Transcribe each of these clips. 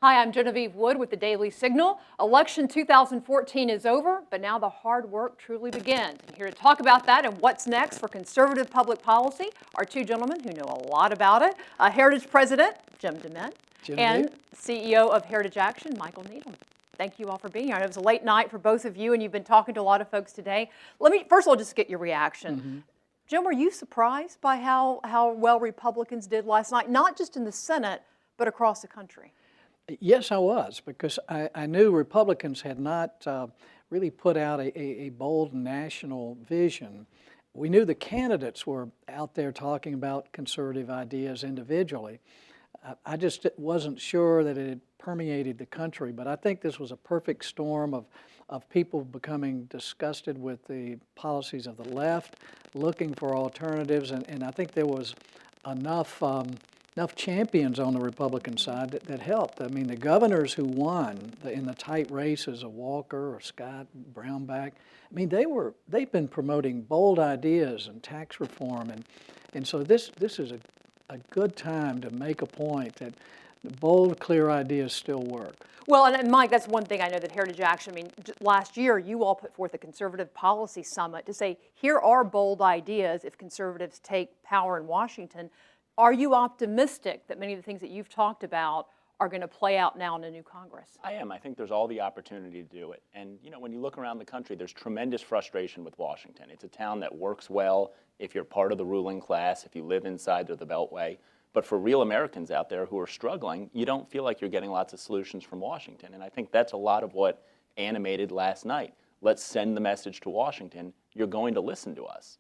Hi, I'm Genevieve Wood with the Daily Signal. Election 2014 is over, but now the hard work truly begins. And here to talk about that and what's next for conservative public policy are two gentlemen who know a lot about it. Heritage President Jim DeMint and CEO of Heritage Action, Michael Needham. Thank you all for being here. I know it was a late night for both of you, and you've been talking to a lot of folks today. Let me, first of all, just get your reaction. Jim, were you surprised by how well Republicans did last night, not just in the Senate, but across the country? Yes, I was, because I knew Republicans had not really put out a bold national vision. We knew the candidates were out there talking about conservative ideas individually. I just wasn't sure that it had permeated the country, but I think this was a perfect storm of people becoming disgusted with the policies of the left, looking for alternatives, and I think there was enough champions on the Republican side that helped. I mean, the governors who won in the tight races of Walker or Scott, Brownback, I mean, they've been promoting bold ideas and tax reform, and so this is a good time to make a point that bold, clear ideas still work. Well, and Mike, that's one thing I know that Heritage Action, I mean, last year you all put forth a conservative policy summit to say, here are bold ideas if conservatives take power in Washington. Are you optimistic that many of the things that you've talked about are going to play out now in a new Congress? I am. I think there's all the opportunity to do it. And, you know, when you look around the country, there's tremendous frustration with Washington. It's a town that works well if you're part of the ruling class, if you live inside of the Beltway. But for real Americans out there who are struggling, you don't feel like you're getting lots of solutions from Washington. And I think that's a lot of what animated last night. Let's send the message to Washington, you're going to listen to us.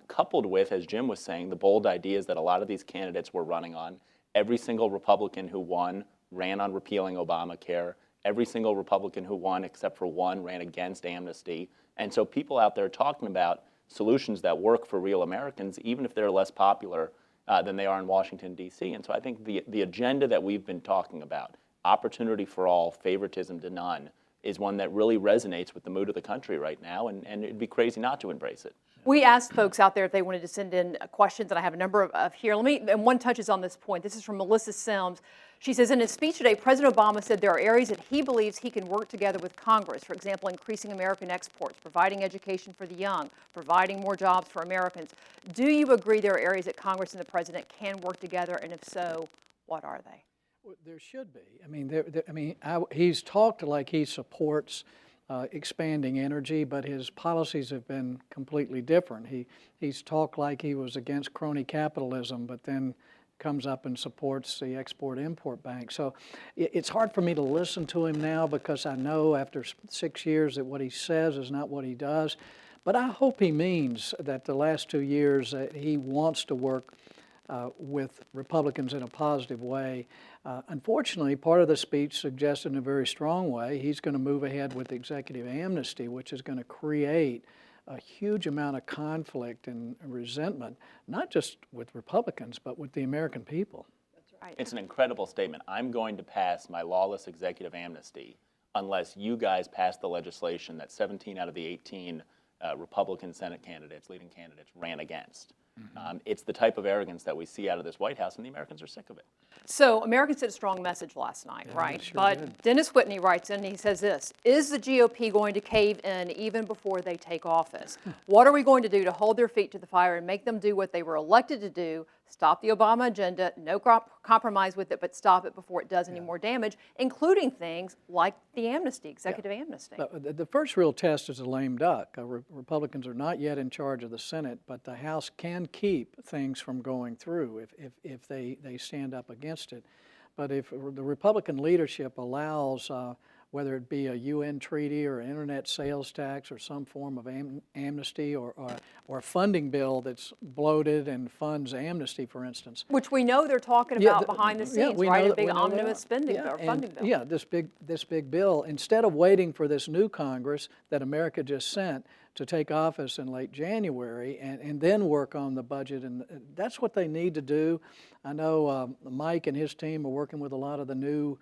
Coupled with, as Jim was saying, the bold ideas that a lot of these candidates were running on. Every single Republican who won ran on repealing Obamacare. Every single Republican who won, except for one, ran against amnesty. And so people out there talking about solutions that work for real Americans, even if they're less popular than they are in Washington, D.C. And so I think the agenda that we've been talking about, opportunity for all, favoritism to none, is one that really resonates with the mood of the country right now, and it'd be crazy not to embrace it. We asked folks out there if they wanted to send in questions, and I have a number of here. And one touches on this point. This is from Melissa Sims. She says, in his speech today, President Obama said there are areas that he believes he can work together with Congress. For example, increasing American exports, providing education for the young, providing more jobs for Americans. Do you agree there are areas that Congress and the President can work together, and if so, what are they? Well, there should be. I mean, he's talked like he supports expanding energy, but his policies have been completely different. He's talked like he was against crony capitalism, but then comes up and supports the Export-Import Bank. So it's hard for me to listen to him now because I know after 6 years that what he says is not what he does. But I hope he means that the last 2 years he wants to work with Republicans in a positive way. Unfortunately, part of the speech suggested in a very strong way he's going to move ahead with executive amnesty, which is going to create a huge amount of conflict and resentment, not just with Republicans, but with the American people. That's right. It's an incredible statement. I'm going to pass my lawless executive amnesty unless you guys pass the legislation that 17 out of the 18 Republican Senate candidates, leading candidates, ran against. It's the type of arrogance that we see out of this White House, and the Americans are sick of it. So Americans sent a strong message last night, right? Sure But did. Dennis Whitney writes in, and he says this, is the GOP going to cave in even before they take office? What are we going to do to hold their feet to the fire and make them do what they were elected to do, stop the Obama agenda, no compromise with it, but stop it before it does any more damage, including things like the amnesty, executive amnesty? The first real test is a lame duck. Republicans are not yet in charge of the Senate, but the House can keep things from going through if they stand up against it. But if the Republican leadership allows, whether it be a UN treaty or an internet sales tax or some form of amnesty or a funding bill that's bloated and funds amnesty, for instance. Which we know they're talking about behind the scenes, right? A big omnibus spending or funding bill. Yeah, this big bill. Instead of waiting for this new Congress that America just sent to take office in late January and then work on the budget, and that's what they need to do. I know Mike and his team are working with a lot of the new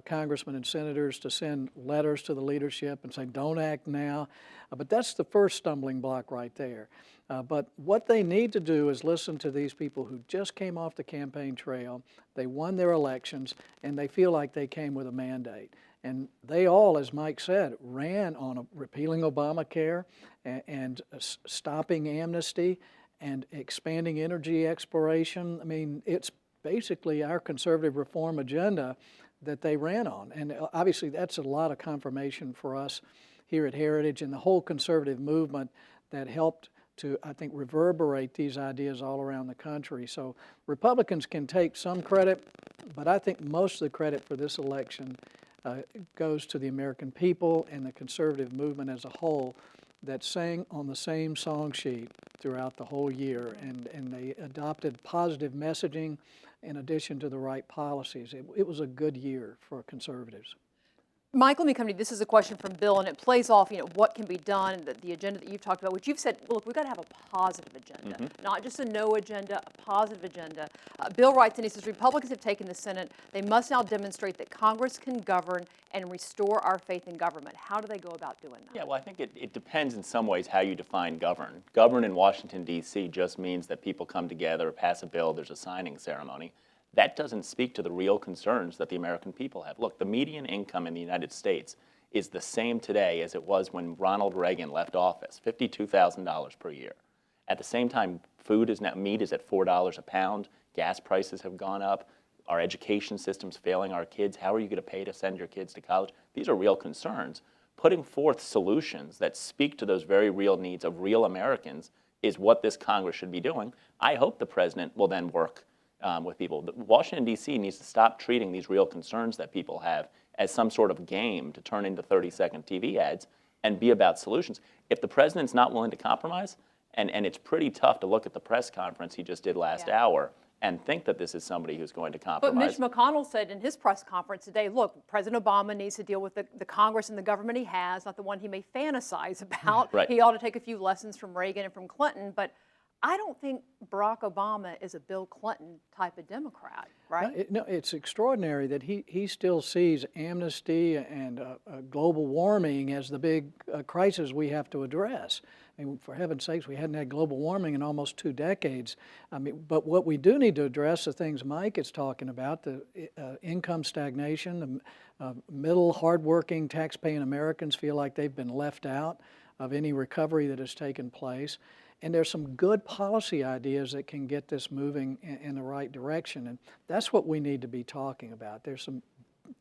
congressmen and senators to send letters to the leadership and say, don't act now. But that's the first stumbling block right there. But what they need to do is listen to these people who just came off the campaign trail, they won their elections, and they feel like they came with a mandate. And they all, as Mike said, ran on repealing Obamacare and stopping amnesty and expanding energy exploration. I mean, it's basically our conservative reform agenda that they ran on. And obviously that's a lot of confirmation for us here at Heritage and the whole conservative movement that helped to, I think, reverberate these ideas all around the country. So Republicans can take some credit, but I think most of the credit for this election goes to the American people and the conservative movement as a whole that sang on the same song sheet throughout the whole year, and they adopted positive messaging in addition to the right policies. It was a good year for conservatives. Mike, let me come to you. This is a question from Bill, and it plays off, what can be done, the agenda that you've talked about, which you've said, look, we've got to have a positive agenda, not just a no agenda, a positive agenda. Bill writes, and he says, Republicans have taken the Senate. They must now demonstrate that Congress can govern and restore our faith in government. How do they go about doing that? Yeah, well, I think it depends in some ways how you define govern. Govern in Washington, D.C. just means that people come together, pass a bill, there's a signing ceremony. That doesn't speak to the real concerns that the American people have. Look, the median income in the United States is the same today as it was when Ronald Reagan left office, $52,000 per year. At the same time, meat is at $4 a pound, gas prices have gone up, our education system's failing our kids. How are you going to pay to send your kids to college? These are real concerns. Putting forth solutions that speak to those very real needs of real Americans is what this Congress should be doing. I hope the president will then work with people. Washington, D.C. needs to stop treating these real concerns that people have as some sort of game to turn into 30-second TV ads and be about solutions. If the president's not willing to compromise, and it's pretty tough to look at the press conference he just did last hour and think that this is somebody who's going to compromise. But Mitch McConnell said in his press conference today, look, President Obama needs to deal with the Congress and the government he has, not the one he may fantasize about. Right. He ought to take a few lessons from Reagan and from Clinton, but I don't think Barack Obama is a Bill Clinton type of Democrat, right? No, it's extraordinary that he still sees amnesty and global warming as the big crisis we have to address. I mean, for heaven's sakes, we hadn't had global warming in almost 2 decades. I mean, but what we do need to address, the things Mike is talking about, the income stagnation, the middle, hardworking, tax-paying Americans feel like they've been left out of any recovery that has taken place. And there's some good policy ideas that can get this moving in the right direction. And that's what we need to be talking about. There's some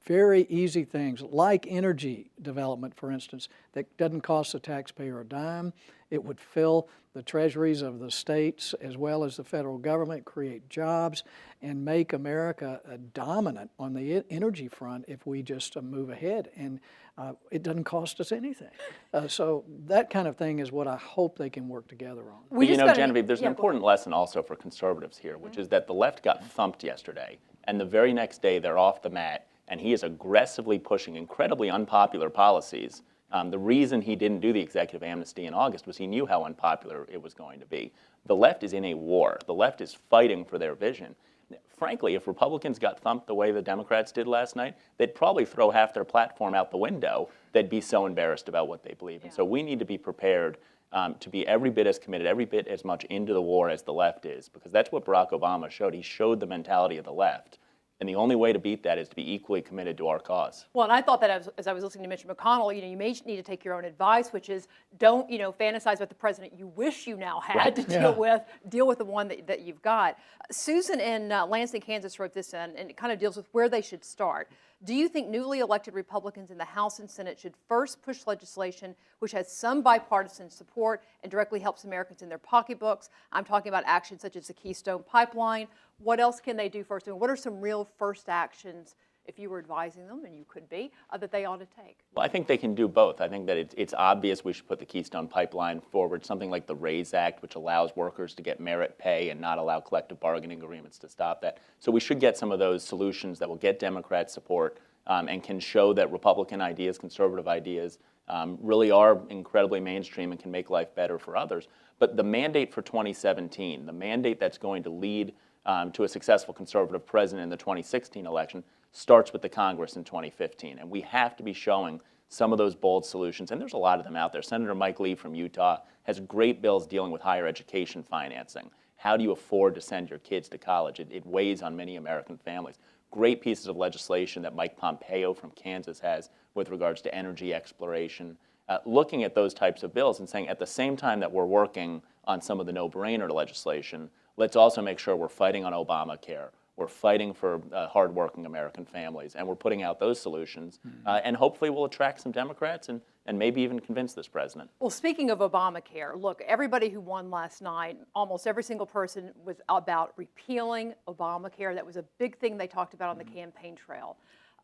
very easy things like energy development, for instance, that doesn't cost the taxpayer a dime. It would fill the treasuries of the states as well as the federal government, create jobs, and make America dominant on the energy front if we just move ahead. And it doesn't cost us anything. So that kind of thing is what I hope they can work together on. But you know, Genevieve, there's an important lesson also for conservatives here, which is that the left got thumped yesterday, and the very next day they're off the mat, and he is aggressively pushing incredibly unpopular policies. The reason he didn't do the executive amnesty in August was he knew how unpopular it was going to be. The left is in a war. The left is fighting for their vision. Frankly, if Republicans got thumped the way the Democrats did last night, they'd probably throw half their platform out the window. They'd be so embarrassed about what they believe. And so we need to be prepared to be every bit as committed, every bit as much into the war as the left is, because that's what Barack Obama showed. He showed the mentality of the left. And the only way to beat that is to be equally committed to our cause. Well, and I thought that as I was listening to Mitch McConnell, you may need to take your own advice, which is don't, fantasize about the president you wish you now had to deal with. Deal with the one that you've got. Susan in Lansing, Kansas wrote this in, and it kind of deals with where they should start. Do you think newly elected Republicans in the House and Senate should first push legislation which has some bipartisan support and directly helps Americans in their pocketbooks? I'm talking about actions such as the Keystone Pipeline. What else can they do first? I mean, what are some real first actions, if you were advising them, and you could be, that they ought to take? Well, I think they can do both. I think that it's obvious we should put the Keystone Pipeline forward, something like the RAISE Act, which allows workers to get merit pay and not allow collective bargaining agreements to stop that. So we should get some of those solutions that will get Democrat support and can show that Republican ideas, conservative ideas, really are incredibly mainstream and can make life better for others. But the mandate for 2017, the mandate that's going to lead to a successful conservative president in the 2016 election, starts with the Congress in 2015. And we have to be showing some of those bold solutions, and there's a lot of them out there. Senator Mike Lee from Utah has great bills dealing with higher education financing. How do you afford to send your kids to college? It weighs on many American families. Great pieces of legislation that Mike Pompeo from Kansas has with regards to energy exploration. Looking at those types of bills and saying at the same time that we're working on some of the no-brainer legislation, let's also make sure we're fighting on Obamacare. We're fighting for hardworking American families, and we're putting out those solutions. And hopefully we'll attract some Democrats and maybe even convince this president. Well, speaking of Obamacare, look, everybody who won last night, almost every single person was about repealing Obamacare. That was a big thing they talked about on the campaign trail.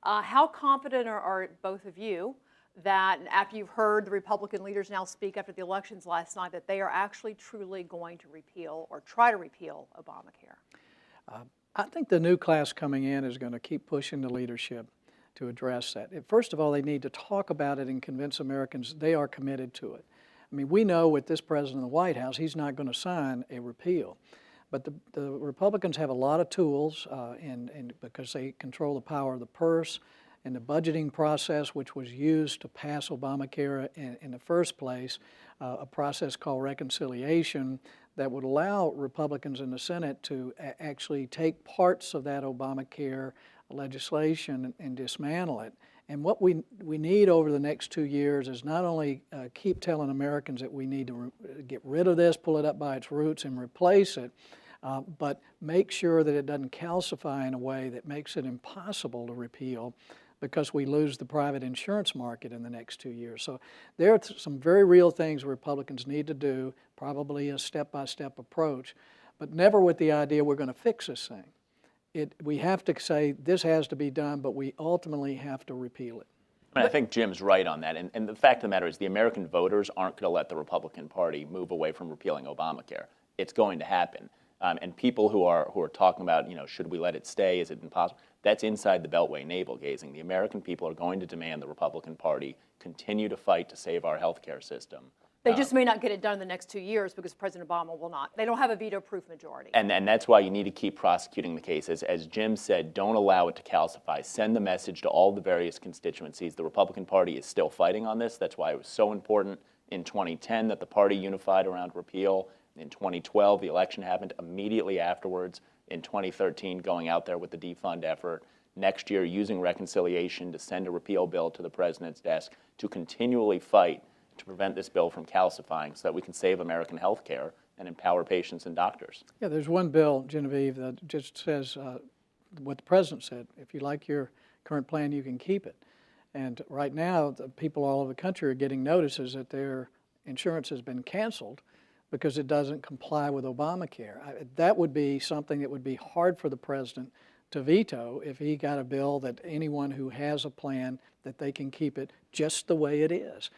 How confident are both of you that after you've heard the Republican leaders now speak after the elections last night, that they are actually truly going to repeal or try to repeal Obamacare? I think the new class coming in is going to keep pushing the leadership to address that. First of all, they need to talk about it and convince Americans they are committed to it. I mean, we know with this president in the White House, he's not going to sign a repeal. But the Republicans have a lot of tools, and because they control the power of the purse and the budgeting process, which was used to pass Obamacare in the first place, a process called reconciliation that would allow Republicans in the Senate to actually take parts of that Obamacare legislation and dismantle it. And what we need over the next 2 years is not only keep telling Americans that we need to get rid of this, pull it up by its roots and replace it, but make sure that it doesn't calcify in a way that makes it impossible to repeal, because we lose the private insurance market in the next 2 years. So there are some very real things Republicans need to do, probably a step-by-step approach, but never with the idea we're going to fix this thing. We have to say this has to be done, but we ultimately have to repeal it. I think Jim's right on that. And the fact of the matter is the American voters aren't going to let the Republican Party move away from repealing Obamacare. It's going to happen. And people who are talking about, should we let it stay? Is it impossible? That's inside the Beltway navel gazing. The American people are going to demand the Republican Party continue to fight to save our health care system. They just may not get it done in the next 2 years because President Obama will not. They don't have a veto-proof majority. And that's why you need to keep prosecuting the case. As Jim said, don't allow it to calcify. Send the message to all the various constituencies. The Republican Party is still fighting on this. That's why it was so important in 2010 that the party unified around repeal. In 2012, the election happened immediately afterwards. In 2013, going out there with the defund effort. Next year, using reconciliation to send a repeal bill to the president's desk to continually fight to prevent this bill from calcifying so that we can save American health care and empower patients and doctors. Yeah, there's one bill, Genevieve, that just says what the president said. If you like your current plan, you can keep it. And right now, the people all over the country are getting notices that their insurance has been canceled because it doesn't comply with Obamacare. That would be something that would be hard for the president to veto if he got a bill that anyone who has a plan that they can keep it just the way it is.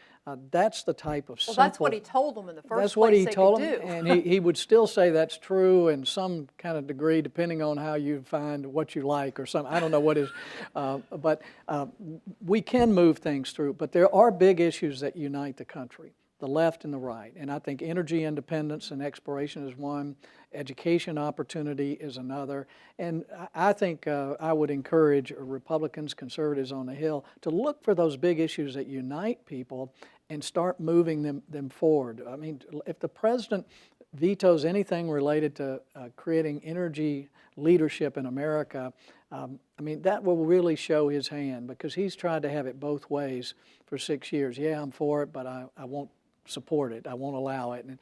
That's the type of simple... Well, that's what he told them in the first place. That's what he told them, and he would still say that's true in some kind of degree, depending on how you find what you like or something. I don't know what is, but we can move things through. But there are big issues that unite the country, the left and the right. And I think energy independence and exploration is one, education opportunity is another. And I think I would encourage Republicans, conservatives on the Hill to look for those big issues that unite people and start moving them forward. I mean, if the president vetoes anything related to creating energy leadership in America, I mean, that will really show his hand, because he's tried to have it both ways for 6 years. Yeah, I'm for it, but I won't support it. I won't allow it. And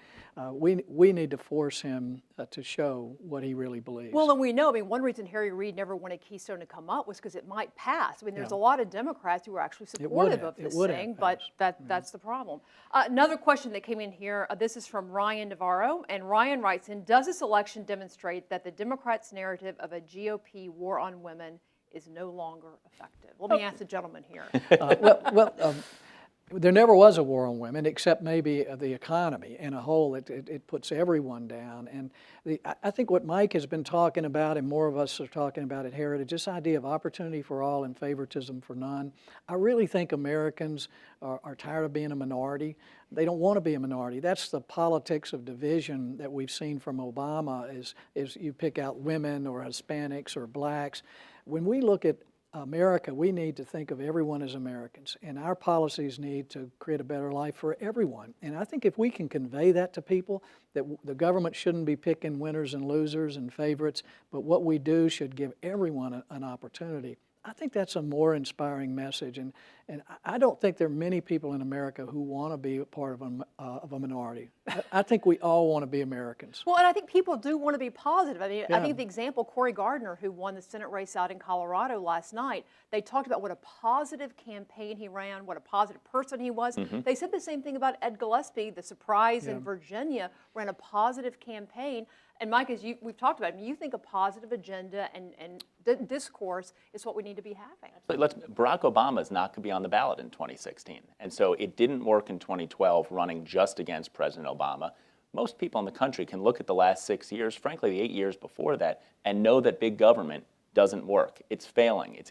we need to force him to show what he really believes. Well, and we know, I mean, one reason Harry Reid never wanted Keystone to come up was because it might pass. I mean, there's a lot of Democrats who are actually supportive of this thing, but that's the problem. Another question that came in here, this is from Ryan Navarro, and Ryan writes in, does this election demonstrate that the Democrats' narrative of a GOP war on women is no longer effective? Let me ask the gentleman here. There never was a war on women, except maybe the economy. In a whole, it puts everyone down. And I think what Mike has been talking about, and more of us are talking about at Heritage, this idea of opportunity for all and favoritism for none. I really think Americans are tired of being a minority. They don't want to be a minority. That's the politics of division that we've seen from Obama, is you pick out women or Hispanics or blacks. When we look at America, we need to think of everyone as Americans, and our policies need to create a better life for everyone. And I think if we can convey that to people, that the government shouldn't be picking winners and losers and favorites, but what we do should give everyone an opportunity. I think that's a more inspiring message, and I don't think there are many people in America who want to be a part of a minority. I think we all want to be Americans. Well, and I think people do want to be positive. I mean, I Yeah. think the example, Cory Gardner, who won the Senate race out in Colorado last night, they talked about what a positive campaign he ran, what a positive person he was. They said the same thing about Ed Gillespie, the surprise in Virginia, ran a positive campaign. And Mike, as we've talked about, you think a positive agenda and discourse is what we need to be having. Barack Obama is not going to be on the ballot in 2016. And so it didn't work in 2012 running just against President Obama. Most people in the country can look at the last 6 years, frankly the 8 years before that, and know that big government doesn't work. It's failing.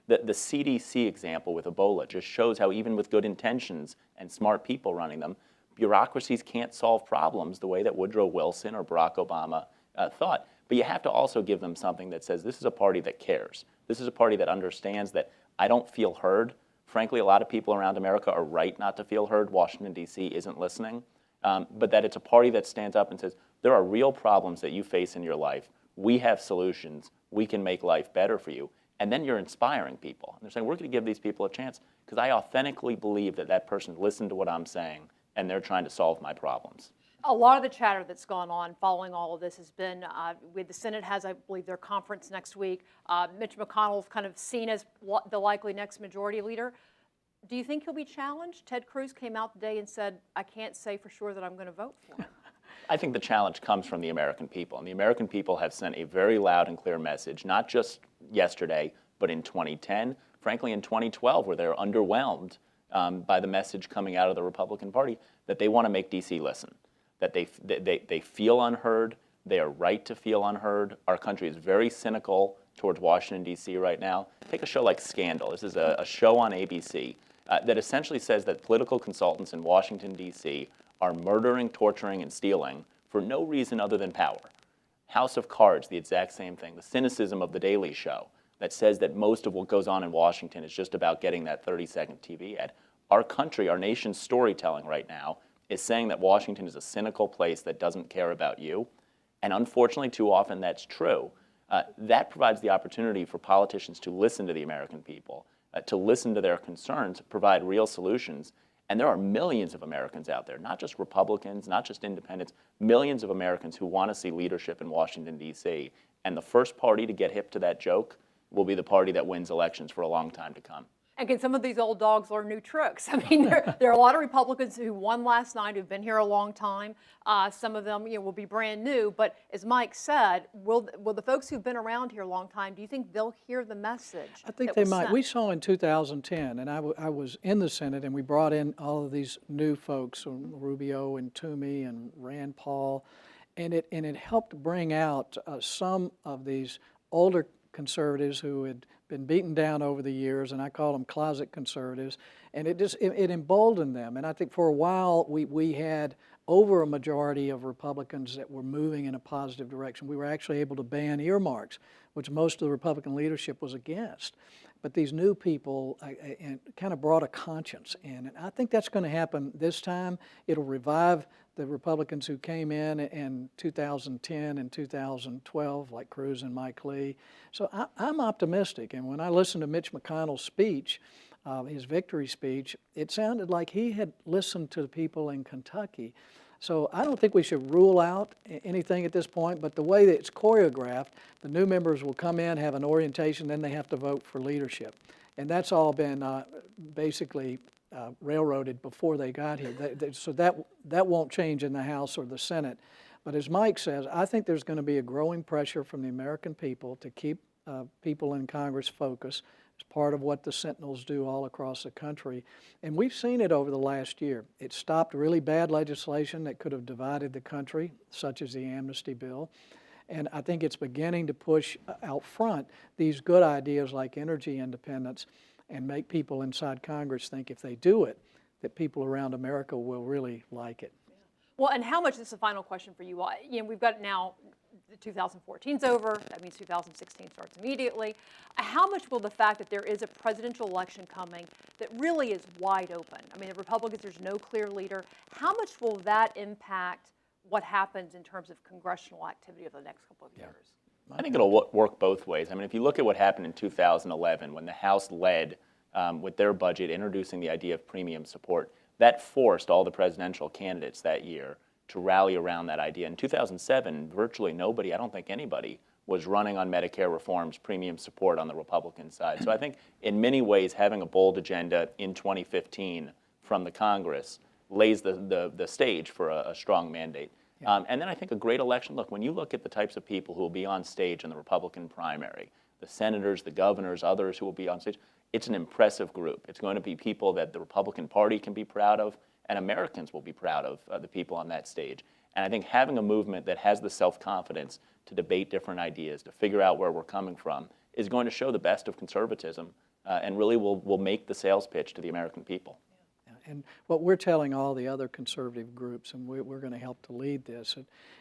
The CDC example with Ebola just shows how even with good intentions and smart people running them, bureaucracies can't solve problems the way that Woodrow Wilson or Barack Obama thought. But you have to also give them something that says this is a party that cares. This is a party that understands that I don't feel heard. Frankly, a lot of people around America are right not to feel heard. Washington, D.C. isn't listening. But that it's a party that stands up and says there are real problems that you face in your life. We have solutions. We can make life better for you. And then you're inspiring people. And they're saying, we're going to give these people a chance because I authentically believe that that person listened to what I'm saying and they're trying to solve my problems. A lot of the chatter that's gone on following all of this has been, the Senate has, I believe, their conference next week. Mitch McConnell's kind of seen as the likely next majority leader. Do you think he'll be challenged? Ted Cruz came out today and said, I can't say for sure that I'm going to vote for him. I think the challenge comes from the American people. And the American people have sent a very loud and clear message, not just yesterday, but in 2010, frankly in 2012, where they're underwhelmed by the message coming out of the Republican Party that they want to make D.C. listen, that they feel unheard, they are right to feel unheard. Our country is very cynical towards Washington, D.C. right now. Take a show like Scandal. This is a show on ABC that essentially says that political consultants in Washington, D.C. are murdering, torturing, and stealing for no reason other than power. House of Cards, the exact same thing. The cynicism of The Daily Show that says that most of what goes on in Washington is just about getting that 30-second TV ad. Our country, our nation's storytelling right now is saying that Washington is a cynical place that doesn't care about you. And unfortunately, too often that's true. That provides the opportunity for politicians to listen to the American people, to listen to their concerns, provide real solutions. And there are millions of Americans out there, not just Republicans, not just independents, millions of Americans who want to see leadership in Washington, D.C. And the first party to get hip to that joke will be the party that wins elections for a long time to come. And can some of these old dogs learn new tricks? I mean, there are a lot of Republicans who won last night who've been here a long time. Some of them, will be brand new. But as Mike said, will the folks who've been around here a long time, do you think they'll hear the message? I think they might. We saw in 2010, and I was in the Senate, and we brought in all of these new folks, Rubio and Toomey and Rand Paul, and it helped bring out some of these older conservatives who had been beaten down over the years, and I call them closet conservatives, and it emboldened them. And I think for a while we had over a majority of Republicans that were moving in a positive direction. We were actually able to ban earmarks, which most of the Republican leadership was against. But these new people kind of brought a conscience in, and I think that's going to happen this time. It'll revive the Republicans who came in 2010 and 2012, like Cruz and Mike Lee. So I'm optimistic, and when I listened to Mitch McConnell's speech, his victory speech, it sounded like he had listened to the people in Kentucky. So I don't think we should rule out anything at this point, but the way that it's choreographed, the new members will come in, have an orientation, then they have to vote for leadership. And that's all been basically railroaded before they got here. So that won't change in the House or the Senate. But as Mike says, I think there's going to be a growing pressure from the American people to keep people in Congress focused. It's part of what the Sentinels do all across the country. And we've seen it over the last year. It stopped really bad legislation that could have divided the country, such as the amnesty bill. And I think it's beginning to push out front these good ideas like energy independence and make people inside Congress think if they do it, that people around America will really like it. Well, and how much, this is the final question for you all, we've got now 2014's over. That means 2016 starts immediately. How much will the fact that there is a presidential election coming that really is wide open? I mean, the Republicans, there's no clear leader. How much will that impact what happens in terms of congressional activity over the next couple of years? I think it'll work both ways. I mean, if you look at what happened in 2011 when the House led with their budget introducing the idea of premium support, that forced all the presidential candidates that year to rally around that idea. In 2007, virtually nobody, I don't think anybody, was running on Medicare reforms, premium support on the Republican side. So I think in many ways having a bold agenda in 2015 from the Congress lays the stage for a strong mandate. And then I think a great election, look, when you look at the types of people who will be on stage in the Republican primary, the senators, the governors, others who will be on stage, it's an impressive group. It's going to be people that the Republican Party can be proud of, and Americans will be proud of the people on that stage. And I think having a movement that has the self-confidence to debate different ideas, to figure out where we're coming from, is going to show the best of conservatism and really will make the sales pitch to the American people. And what we're telling all the other conservative groups, and we're going to help to lead this,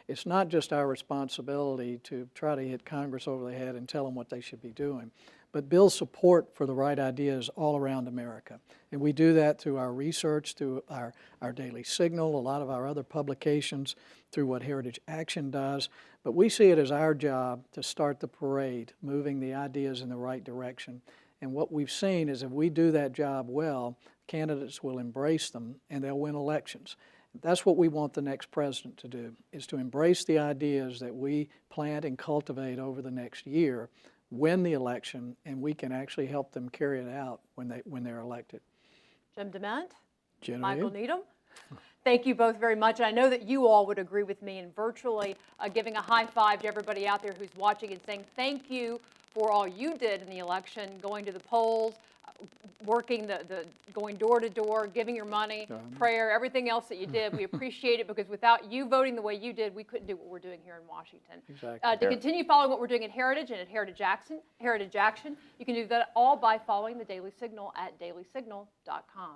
it's not just our responsibility to try to hit Congress over the head and tell them what they should be doing, but build support for the right ideas all around America. And we do that through our research, through our Daily Signal, a lot of our other publications, through what Heritage Action does. But we see it as our job to start the parade, moving the ideas in the right direction. And what we've seen is if we do that job well, candidates will embrace them and they'll win elections. That's what we want the next president to do, is to embrace the ideas that we plant and cultivate over the next year, win the election, and we can actually help them carry it out when they're elected. Jim DeMint, Genevieve. Michael Needham, thank you both very much. And I know that you all would agree with me in virtually giving a high five to everybody out there who's watching and saying thank you for all you did in the election, going to the polls, working going door to door, giving your money, prayer, everything else that you did. We appreciate it because without you voting the way you did, we couldn't do what we're doing here in Washington. Exactly. To continue following what we're doing at Heritage and at Heritage Action, you can do that all by following the Daily Signal at dailysignal.com.